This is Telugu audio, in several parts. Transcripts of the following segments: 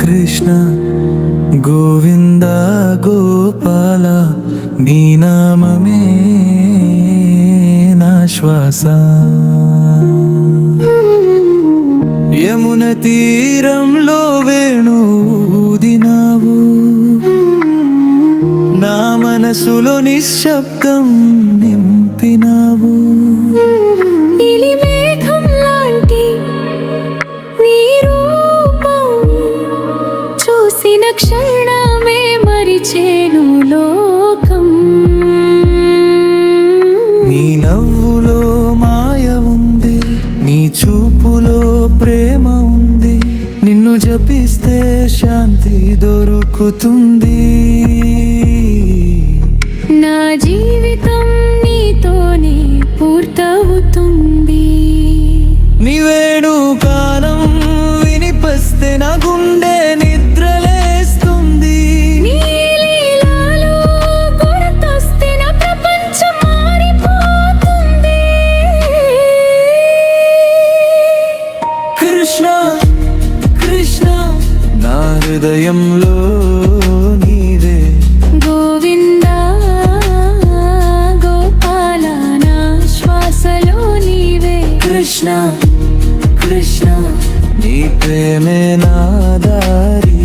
కృష్ణ గోవింద గోపాల నీ నామమే నా శ్వాస. యమున తీరంలో వేణుదినావు, నా మనసులో నిశ్శబ్దం నింపినావు. మేఘం లాంటి నీ రూపం చూసిన క్షణమే మరిచేను లోకం. నీ నవ్వులో మాయ ఉంది, నీ చూపులో ప్రేమ ఉంది, నిన్ను జపిస్తే శాంతి దొరుకుతుంది. నా జీవితం నీతోనే పూర్తవుతుంది. నీ వేణుగానం వినిపిస్తే నా గుండె నిద్రలేస్తుంది. నీ లీలాలు గుర్తొస్తే నా ప్రపంచం మారిపోతుంది. కృష్ణ కృష్ణ నా హృదయంలో నీవే. గోవిందా గోపాల నా శ్వాసలో నీవే. కృష్ణ కృష్ణ నీ ప్రేమే నా దారి.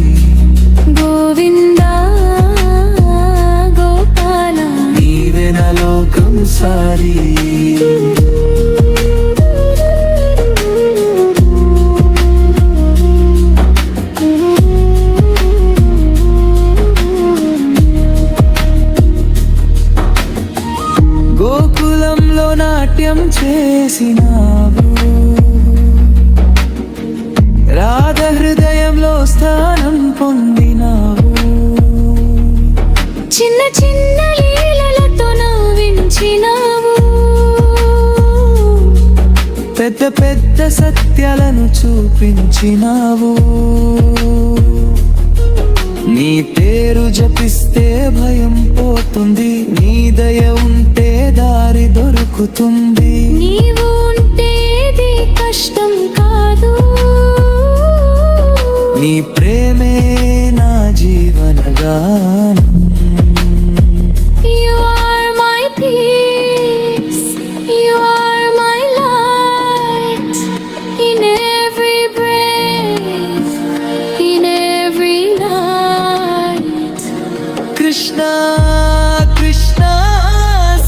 గోవిందా గోపాల నీవే నా లోకం సారి. గోకులంలో నాట్యం చేసినావు, రాధ హృదయంలో స్థానం పొందినావు. చిన్న చిన్న లీలలతో నవ్వించినావు. పెద్ద పెద్ద సత్యాలను చూపించినావు. నీ పేరు జపిస్తే భయం పోతుంది, నీ దయ ఉంటే దారి దొరుకుతుంది. నీవు ఉంటేది కష్టం కాదు. నీ ప్రేమే నా జీవన గానం. You are my peace, you are my light. In every breath, in every night. Krishna Krishna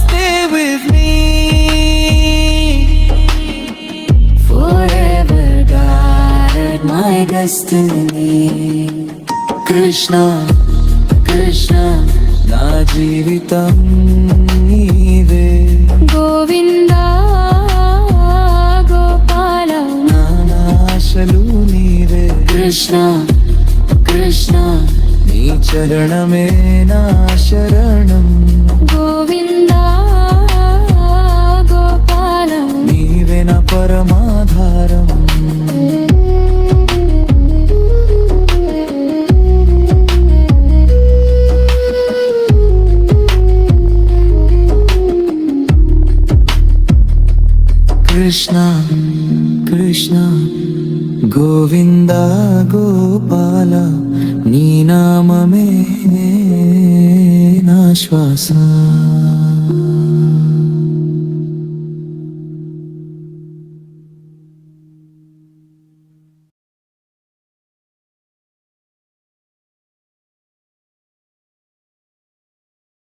stay with me. Forever guide my destiny. Krishna Krishna నా జీవితం నీవే. గోవిందా గోపాల నా ఆశలు నీవే. కృష్ణ కృష్ణ నీ చరణమే నా శరణం. గోవిందా గోపాల నీవే నా పరమాధారం. కృష్ణ కృష్ణ గోవింద గోపాల నీ నామమే నా శ్వాస.